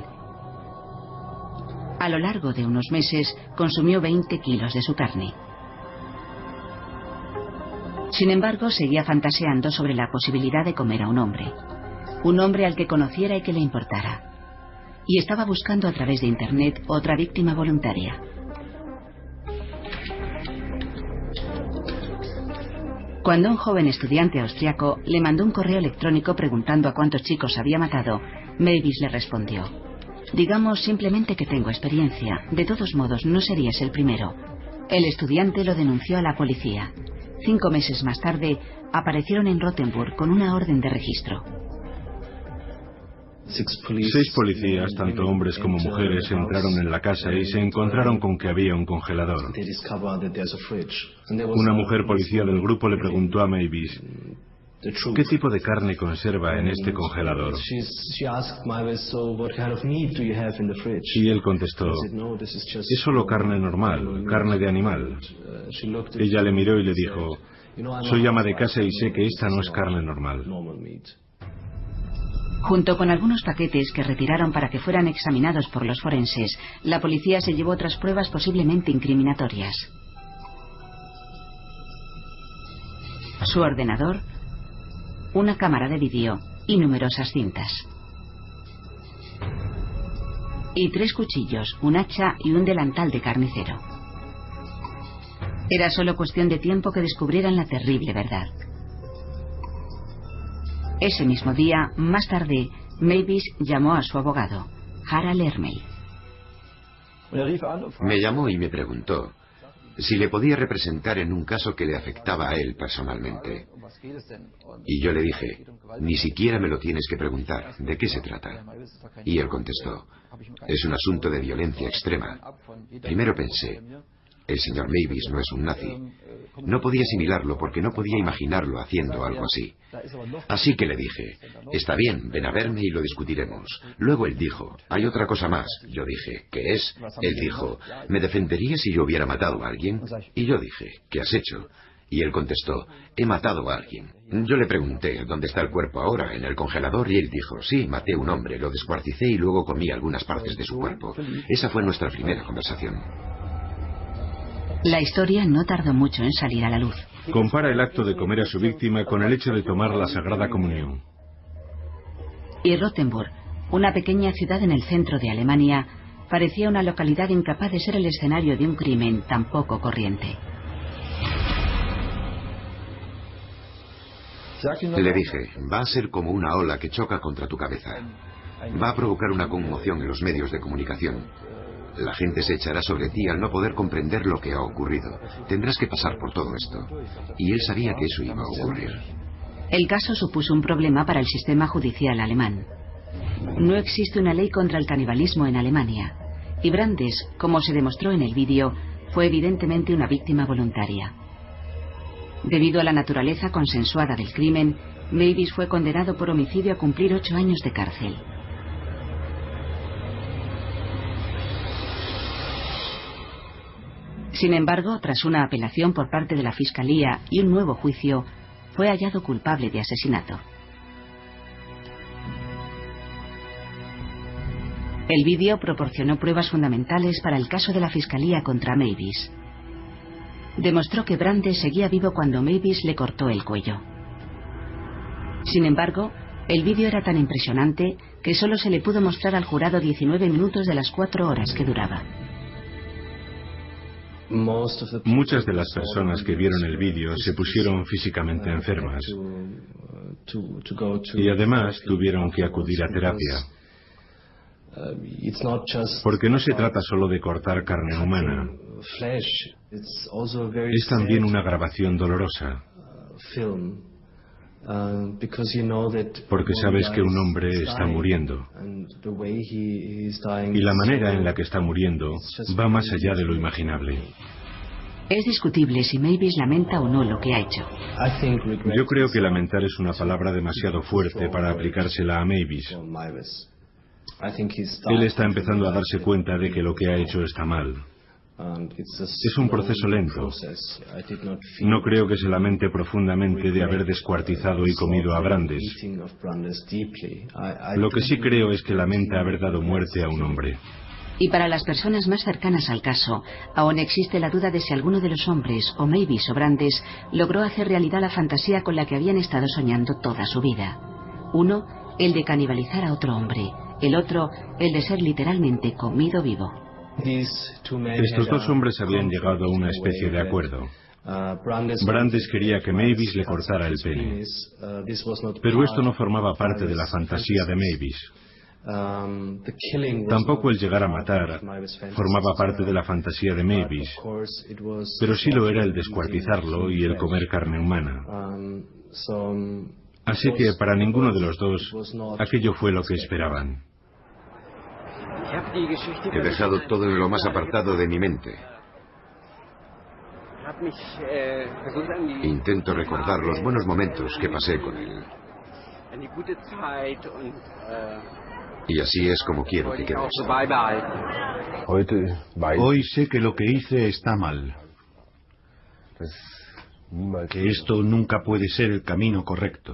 Speaker 1: A lo largo de unos meses, consumió 20 kilos de su carne. Sin embargo, seguía fantaseando sobre la posibilidad de comer a un hombre al que conociera y que le importara. Y estaba buscando a través de Internet otra víctima voluntaria. Cuando un joven estudiante austriaco le mandó un correo electrónico preguntando a cuántos chicos había matado, Meiwes le respondió: digamos simplemente que tengo experiencia. De todos modos, no serías el primero. El estudiante lo denunció a la policía. 5 meses más tarde, aparecieron en Rothenburg con una orden de registro.
Speaker 6: 6 policías, tanto hombres como mujeres, entraron en la casa y se encontraron con que había un congelador. Una mujer policía del grupo le preguntó a Meiwes: ¿qué tipo de carne conserva en este congelador? Y él contestó: es solo carne normal, carne de animal. Ella le miró y le dijo: soy ama de casa y sé que esta no es carne normal.
Speaker 1: Junto con algunos paquetes que retiraron para que fueran examinados por los forenses, la policía se llevó otras pruebas posiblemente incriminatorias. Su ordenador, una cámara de vídeo y numerosas cintas. Y 3 cuchillos, un hacha y un delantal de carnicero. Era solo cuestión de tiempo que descubrieran la terrible verdad. Ese mismo día, más tarde, Meiwes llamó a su abogado, Harald Ermel.
Speaker 3: Me llamó y me preguntó si le podía representar en un caso que le afectaba a él personalmente. Y yo le dije: ni siquiera me lo tienes que preguntar, ¿de qué se trata? Y él contestó: es un asunto de violencia extrema. Primero pensé: el señor Meiwes no es un nazi. No podía asimilarlo porque no podía imaginarlo haciendo algo así. Así que le dije: está bien, ven a verme y lo discutiremos. Luego él dijo: hay otra cosa más. Yo dije: ¿qué es? Él dijo: ¿me defenderías si yo hubiera matado a alguien? Y yo dije: ¿qué has hecho? Y él contestó: he matado a alguien. Yo le pregunté: ¿dónde está el cuerpo ahora? ¿En el congelador? Y él dijo: sí, maté a un hombre, lo descuarticé y luego comí algunas partes de su cuerpo. Esa fue nuestra primera conversación.
Speaker 1: La historia no tardó mucho en salir a la luz.
Speaker 6: Compara el acto de comer a su víctima con el hecho de tomar la Sagrada Comunión.
Speaker 1: Y Rothenburg, una pequeña ciudad en el centro de Alemania, parecía una localidad incapaz de ser el escenario de un crimen tan poco corriente.
Speaker 3: Le dije: va a ser como una ola que choca contra tu cabeza. Va a provocar una conmoción en los medios de comunicación. La gente se echará sobre ti al no poder comprender lo que ha ocurrido. Tendrás que pasar por todo esto. Y él sabía que eso iba a ocurrir.
Speaker 1: El caso supuso un problema para el sistema judicial alemán. No existe una ley contra el canibalismo en Alemania. Y Brandes, como se demostró en el vídeo, fue evidentemente una víctima voluntaria. Debido a la naturaleza consensuada del crimen, Meiwes fue condenado por homicidio a cumplir 8 años de cárcel. Sin embargo, tras una apelación por parte de la Fiscalía y un nuevo juicio, fue hallado culpable de asesinato. El vídeo proporcionó pruebas fundamentales para el caso de la Fiscalía contra Meiwes. Demostró que Brandes seguía vivo cuando Meiwes le cortó el cuello. Sin embargo, el vídeo era tan impresionante que solo se le pudo mostrar al jurado 19 minutos de las 4 horas que duraba.
Speaker 6: Muchas de las personas que vieron el vídeo se pusieron físicamente enfermas y además tuvieron que acudir a terapia. Porque no se trata solo de cortar carne humana, es también una grabación dolorosa. Porque sabes que un hombre está muriendo y la manera en la que está muriendo va más allá de lo imaginable.
Speaker 1: Es discutible si Meiwes lamenta o no lo que ha hecho.
Speaker 6: Yo creo que lamentar es una palabra demasiado fuerte para aplicársela a Meiwes. Él está empezando a darse cuenta de que lo que ha hecho está mal. Es un proceso lento. No creo que se lamente profundamente de haber descuartizado y comido a Brandes. Lo que sí creo es que lamenta haber dado muerte a un hombre.
Speaker 1: Y para las personas más cercanas al caso, aún existe la duda de si alguno de los hombres, o Mavis o Brandes, logró hacer realidad la fantasía con la que habían estado soñando toda su vida. Uno, el de canibalizar a otro hombre. El otro, el de ser literalmente comido vivo.
Speaker 6: Estos dos hombres habían llegado a una especie de acuerdo. Brandes quería que Mavis le cortara el pene. Pero esto no formaba parte de la fantasía de Mavis. Tampoco el llegar a matar formaba parte de la fantasía de Mavis, pero sí lo era el descuartizarlo y el comer carne humana. Así que para ninguno de los dos aquello fue lo que esperaban.
Speaker 3: He dejado todo en lo más apartado de mi mente. Intento recordar los buenos momentos que pasé con él. Y así es como quiero que quede.
Speaker 2: Hoy sé que lo que hice está mal. Que esto nunca puede ser el camino correcto.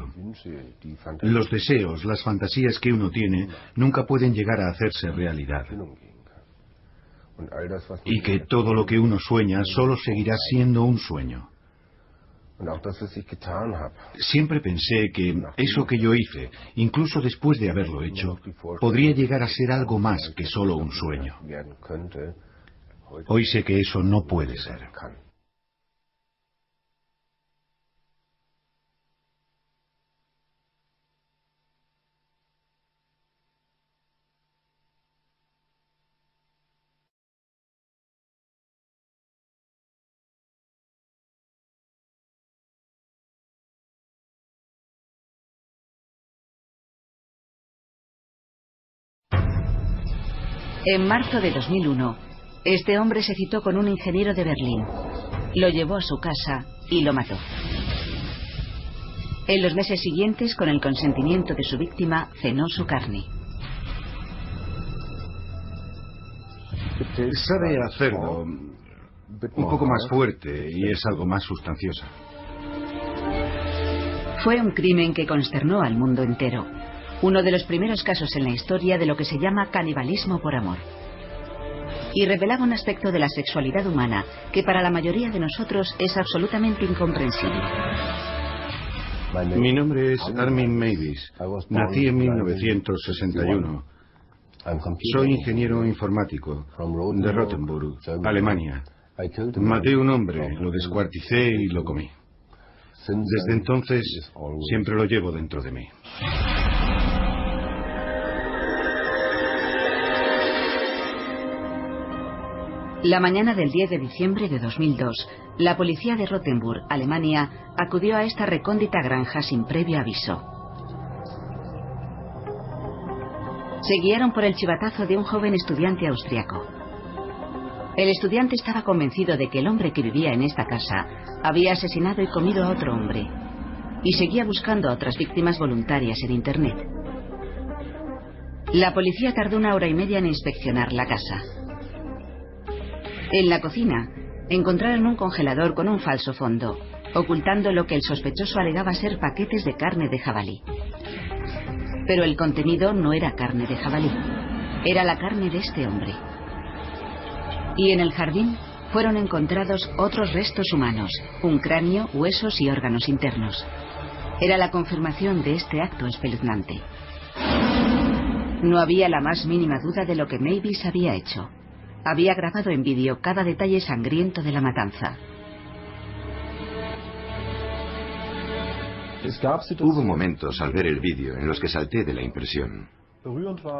Speaker 2: Los deseos, las fantasías que uno tiene, nunca pueden llegar a hacerse realidad. Y que todo lo que uno sueña solo seguirá siendo un sueño. Siempre pensé que eso que yo hice, incluso después de haberlo hecho, podría llegar a ser algo más que solo un sueño. Hoy sé que eso no puede ser.
Speaker 1: En marzo de 2001, este hombre se citó con un ingeniero de Berlín. Lo llevó a su casa y lo mató. En los meses siguientes, con el consentimiento de su víctima, cenó su carne.
Speaker 2: Sabe a cerdo, un poco más fuerte y es algo más sustanciosa.
Speaker 1: Fue un crimen que consternó al mundo entero. Uno de los primeros casos en la historia de lo que se llama canibalismo por amor. Y revelaba un aspecto de la sexualidad humana que para la mayoría de nosotros es absolutamente incomprensible.
Speaker 2: Mi nombre es Armin Mavis. Nací en 1961. Soy ingeniero informático de Rotenburg, Alemania. Maté a un hombre, lo descuarticé y lo comí. Desde entonces siempre lo llevo dentro de mí.
Speaker 1: La mañana del 10 de diciembre de 2002, la policía de Rotenburg, Alemania, acudió a esta recóndita granja sin previo aviso. Se guiaron por el chivatazo de un joven estudiante austriaco. El estudiante estaba convencido de que el hombre que vivía en esta casa había asesinado y comido a otro hombre, y seguía buscando a otras víctimas voluntarias en Internet. La policía tardó 1 hora y media en inspeccionar la casa. En la cocina, encontraron un congelador con un falso fondo, ocultando lo que el sospechoso alegaba ser paquetes de carne de jabalí. Pero el contenido no era carne de jabalí, era la carne de este hombre. Y en el jardín fueron encontrados otros restos humanos, un cráneo, huesos y órganos internos. Era la confirmación de este acto espeluznante. No había la más mínima duda de lo que Mavis había hecho. Había grabado en vídeo cada detalle sangriento de la matanza.
Speaker 3: Hubo momentos al ver el vídeo en los que salté de la impresión.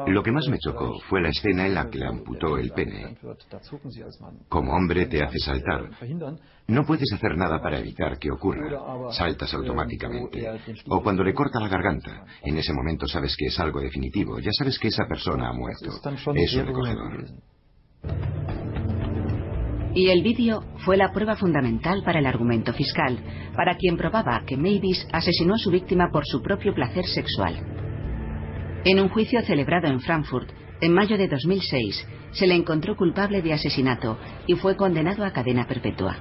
Speaker 3: Lo que más me chocó fue la escena en la que le amputó el pene. Como hombre te hace saltar. No puedes hacer nada para evitar que ocurra. Saltas automáticamente. O cuando le corta la garganta, en ese momento sabes que es algo definitivo. Ya sabes que esa persona ha muerto. Es sobrecogedor.
Speaker 1: Y el vídeo fue la prueba fundamental para el argumento fiscal, para quien probaba que Mavis asesinó a su víctima por su propio placer sexual. En un juicio celebrado en Frankfurt, en mayo de 2006, se le encontró culpable de asesinato y fue condenado a cadena perpetua.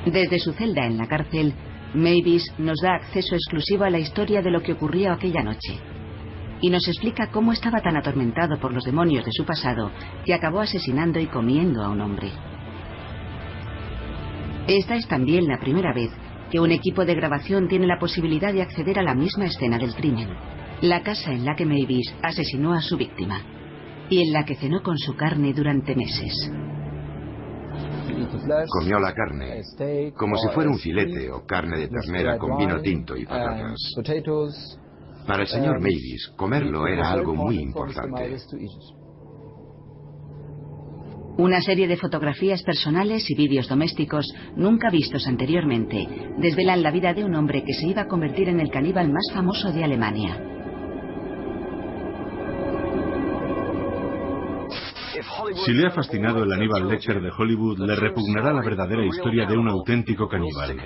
Speaker 1: Desde su celda en la cárcel, Mavis nos da acceso exclusivo a la historia de lo que ocurrió aquella noche. Y nos explica cómo estaba tan atormentado por los demonios de su pasado que acabó asesinando y comiendo a un hombre. Esta es también la primera vez que un equipo de grabación tiene la posibilidad de acceder a la misma escena del crimen, la casa en la que Mavis asesinó a su víctima y en la que cenó con su carne durante meses.
Speaker 3: Comió la carne como si fuera un filete o carne de ternera con vino tinto y patatas. Para el señor Mavis, comerlo era algo muy importante.
Speaker 1: Una serie de fotografías personales y vídeos domésticos nunca vistos anteriormente desvelan la vida de un hombre que se iba a convertir en el caníbal más famoso de Alemania.
Speaker 6: Si le ha fascinado el Hannibal Lecter de Hollywood, le repugnará la verdadera historia de un auténtico caníbal.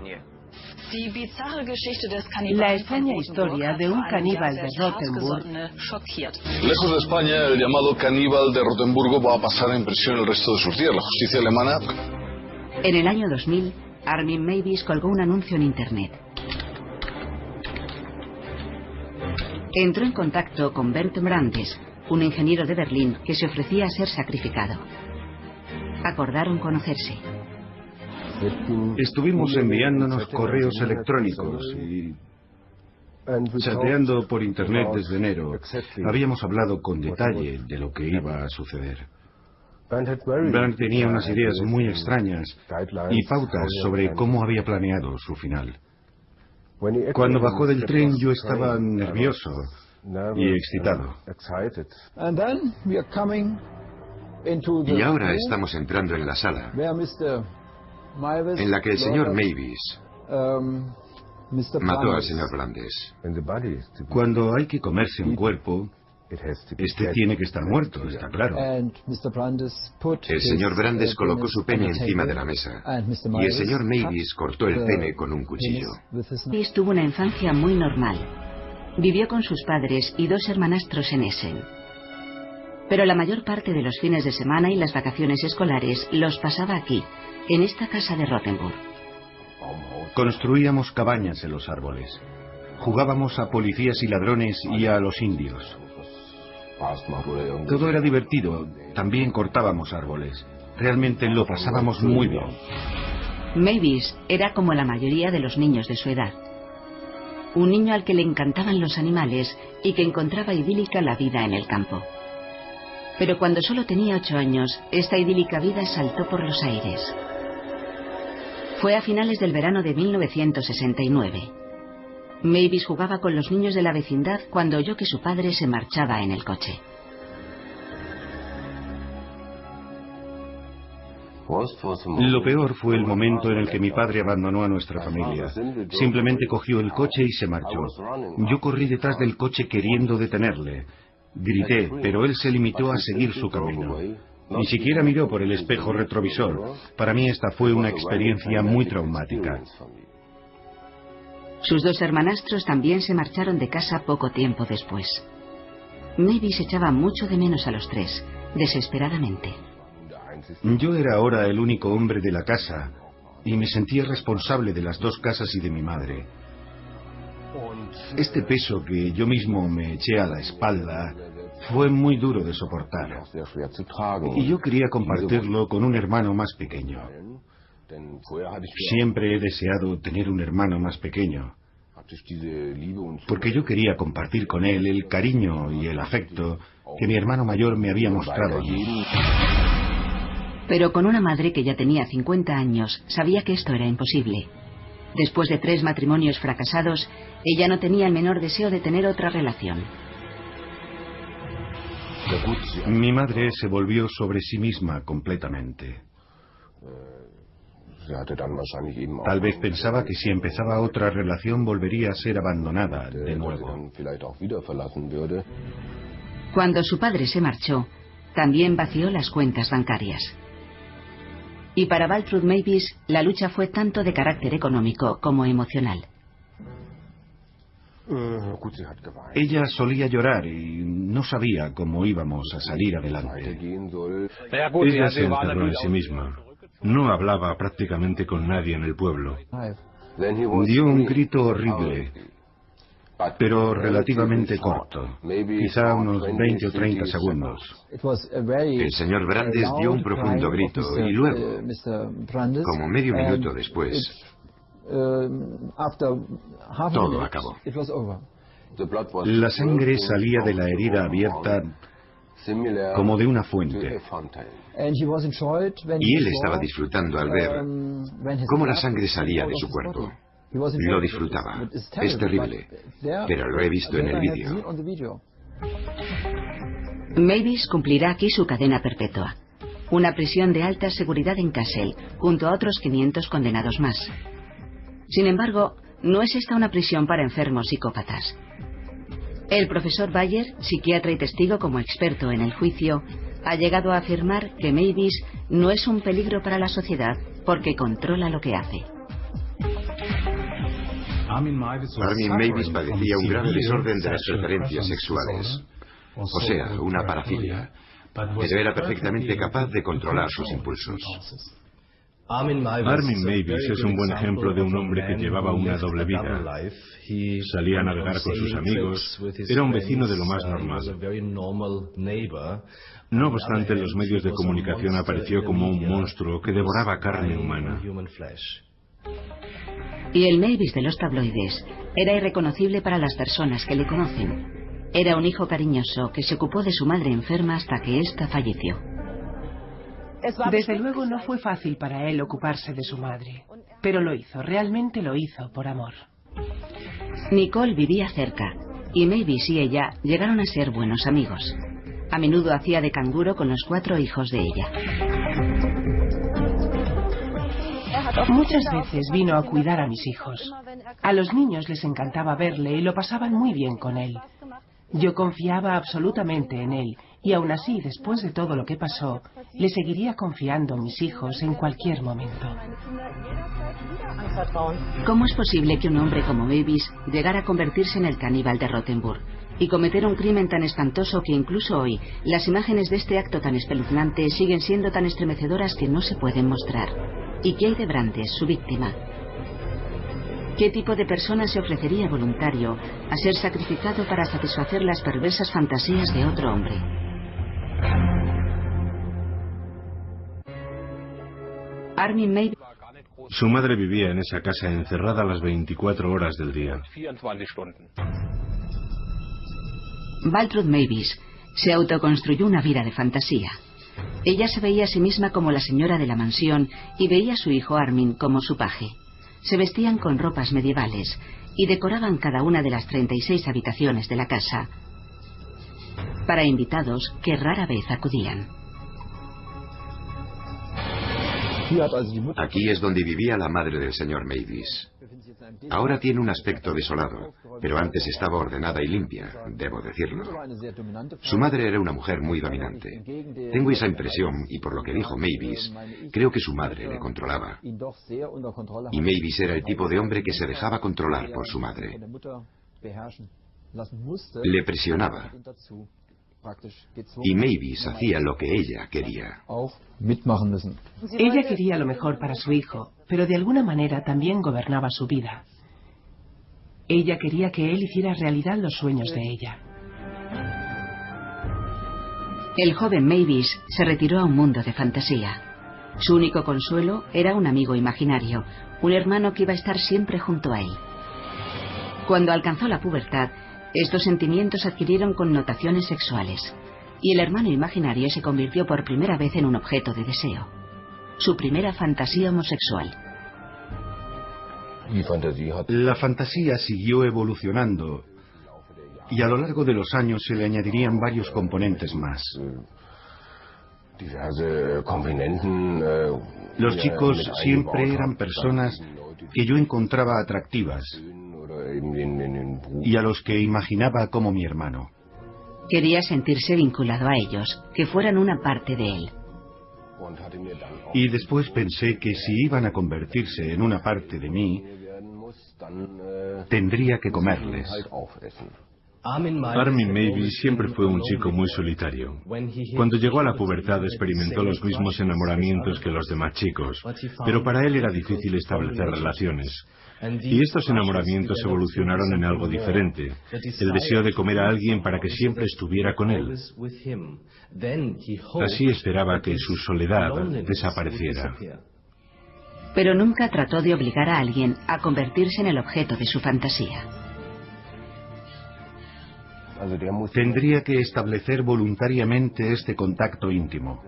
Speaker 4: La extraña historia de un caníbal de Rothenburg.
Speaker 5: Lejos de España, el llamado caníbal de Rotemburgo va a pasar a impresión el resto de sus días. La justicia alemana...
Speaker 1: En el año 2000, Armin Mavis colgó un anuncio en Internet. Entró en contacto con Bernd Brandes, un ingeniero de Berlín que se ofrecía a ser sacrificado. Acordaron conocerse.
Speaker 2: Estuvimos enviándonos correos electrónicos y chateando por Internet desde enero. Habíamos hablado con detalle de lo que iba a suceder. Bernd tenía unas ideas muy extrañas y pautas sobre cómo había planeado su final. Cuando bajó del tren yo estaba nervioso y excitado.
Speaker 3: Y ahora estamos entrando en la sala en la que el señor Mavis mató al señor Brandes.
Speaker 2: Cuando hay que comerse un cuerpo, este tiene que estar muerto, está claro.
Speaker 3: El señor Brandes colocó su pene encima de la mesa y el señor Mavis cortó el pene con un cuchillo.
Speaker 1: Mavis tuvo una infancia muy normal. Vivió con sus padres y 2 hermanastros en Essen. Pero la mayor parte de los fines de semana y las vacaciones escolares los pasaba aquí, en esta casa de Rothenburg.
Speaker 2: Construíamos cabañas en los árboles. Jugábamos a policías y ladrones y a los indios. Todo era divertido. También cortábamos árboles. Realmente lo pasábamos muy bien.
Speaker 1: Mavis era como la mayoría de los niños de su edad. Un niño al que le encantaban los animales y que encontraba idílica la vida en el campo. Pero cuando solo tenía 8 años, esta idílica vida saltó por los aires. Fue a finales del verano de 1969. Mavis jugaba con los niños de la vecindad cuando oyó que su padre se marchaba en el coche.
Speaker 2: Lo peor fue el momento en el que mi padre abandonó a nuestra familia. Simplemente cogió el coche y se marchó. Yo corrí detrás del coche queriendo detenerle. Grité, pero él se limitó a seguir su camino. Ni siquiera miró por el espejo retrovisor. Para mí esta fue una experiencia muy traumática.
Speaker 1: Sus 2 hermanastros también se marcharon de casa poco tiempo después. Mavis echaba mucho de menos a los 3, desesperadamente.
Speaker 2: Yo era ahora el único hombre de la casa y me sentía responsable de las 2 casas y de mi madre. Este peso que yo mismo me eché a la espalda fue muy duro de soportar. Y yo quería compartirlo con un hermano más pequeño. Siempre he deseado tener un hermano más pequeño, porque yo quería compartir con él el cariño y el afecto que mi hermano mayor me había mostrado a mí.
Speaker 1: Pero con una madre que ya tenía 50 años, sabía que esto era imposible. Después de 3 matrimonios fracasados, ella no tenía el menor deseo de tener otra relación.
Speaker 2: Mi madre se volvió sobre sí misma completamente. Tal vez pensaba que si empezaba otra relación volvería a ser abandonada de nuevo.
Speaker 1: Cuando su padre se marchó, también vació las cuentas bancarias. Y para Waltraud Mavis, la lucha fue tanto de carácter económico como emocional.
Speaker 2: Ella solía llorar y no sabía cómo íbamos a salir adelante.
Speaker 6: Ella se encerró en sí misma. No hablaba prácticamente con nadie en el pueblo.
Speaker 2: Dio un grito horrible, pero relativamente corto, quizá unos 20 o 30 segundos.
Speaker 3: El señor Brandes dio un profundo grito y luego, como medio minuto después, todo acabó.
Speaker 2: La sangre salía de la herida abierta como de una fuente.
Speaker 3: Y él estaba disfrutando al ver cómo la sangre salía de su cuerpo. Lo disfrutaba. Es terrible, pero lo he visto en el vídeo.
Speaker 1: Mavis cumplirá aquí su cadena perpetua. Una prisión de alta seguridad en Kassel, junto a otros 500 condenados más. Sin embargo, no es esta una prisión para enfermos psicópatas. El profesor Bayer, psiquiatra y testigo como experto en el juicio, ha llegado a afirmar que Mavis no es un peligro para la sociedad porque controla lo que hace.
Speaker 3: Armin Mavis padecía un grave desorden de las preferencias sexuales, o sea, una parafilia, pero era perfectamente capaz de controlar sus impulsos.
Speaker 6: Armin Mavis es un buen ejemplo de un hombre que llevaba una doble vida. Salía a navegar con sus amigos, era un vecino de lo más normal. No obstante, en los medios de comunicación apareció como un monstruo que devoraba carne humana.
Speaker 1: Y el Mavis de los tabloides era irreconocible para las personas que le conocen. Era un hijo cariñoso que se ocupó de su madre enferma hasta que ésta falleció.
Speaker 4: Desde luego no fue fácil para él ocuparse de su madre, pero lo hizo, realmente lo hizo por amor.
Speaker 1: Nicole vivía cerca, y Mavis y ella llegaron a ser buenos amigos. A menudo hacía de canguro con los 4 hijos de ella.
Speaker 4: Muchas veces vino a cuidar a mis hijos. A los niños les encantaba verle y lo pasaban muy bien con él. Yo confiaba absolutamente en él, y aún así, después de todo lo que pasó, le seguiría confiando a mis hijos en cualquier momento.
Speaker 1: ¿Cómo es posible que un hombre como Mavis llegara a convertirse en el caníbal de Rothenburg y cometer un crimen tan espantoso que incluso hoy las imágenes de este acto tan espeluznante siguen siendo tan estremecedoras que no se pueden mostrar? ¿Y qué hay de Brandes, su víctima? ¿Qué tipo de persona se ofrecería voluntario a ser sacrificado para satisfacer las perversas fantasías de otro hombre? Armin Mavis.
Speaker 6: Su madre vivía en esa casa encerrada las 24 horas del día.
Speaker 1: Waltraud Mavis se autoconstruyó una vida de fantasía. Ella se veía a sí misma como la señora de la mansión y veía a su hijo Armin como su paje. Se vestían con ropas medievales y decoraban cada una de las 36 habitaciones de la casa para invitados que rara vez acudían.
Speaker 3: Aquí es donde vivía la madre del señor Mavis. Ahora tiene un aspecto desolado, pero antes estaba ordenada y limpia, debo decirlo. Su madre era una mujer muy dominante. Tengo esa impresión, y por lo que dijo Mavis, creo que su madre le controlaba. Y Mavis era el tipo de hombre que se dejaba controlar por su madre. Le presionaba. Y Mavis hacía lo que ella quería.
Speaker 4: Ella quería lo mejor para su hijo, pero de alguna manera también gobernaba su vida. Ella quería que él hiciera realidad los sueños de ella.
Speaker 1: El joven Mavis se retiró a un mundo de fantasía. Su único consuelo era un amigo imaginario, un hermano que iba a estar siempre junto a él. Cuando alcanzó la pubertad, estos sentimientos adquirieron connotaciones sexuales, y el hermano imaginario se convirtió por primera vez en un objeto de deseo. Su primera fantasía homosexual.
Speaker 2: La fantasía siguió evolucionando, y a lo largo de los años se le añadirían varios componentes más. Los chicos siempre eran personas que yo encontraba atractivas y a los que imaginaba como mi hermano.
Speaker 1: Quería sentirse vinculado a ellos, que fueran una parte de él.
Speaker 2: Y después pensé que si iban a convertirse en una parte de mí, tendría que comerles.
Speaker 6: Armin Meiwes siempre fue un chico muy solitario. Cuando llegó a la pubertad experimentó los mismos enamoramientos que los demás chicos, pero para él era difícil establecer relaciones. Y estos enamoramientos evolucionaron en algo diferente, el deseo de comer a alguien para que siempre estuviera con él. Así esperaba que su soledad desapareciera.
Speaker 1: Pero nunca trató de obligar a alguien a convertirse en el objeto de su fantasía.
Speaker 2: Tendría que establecer voluntariamente este contacto íntimo.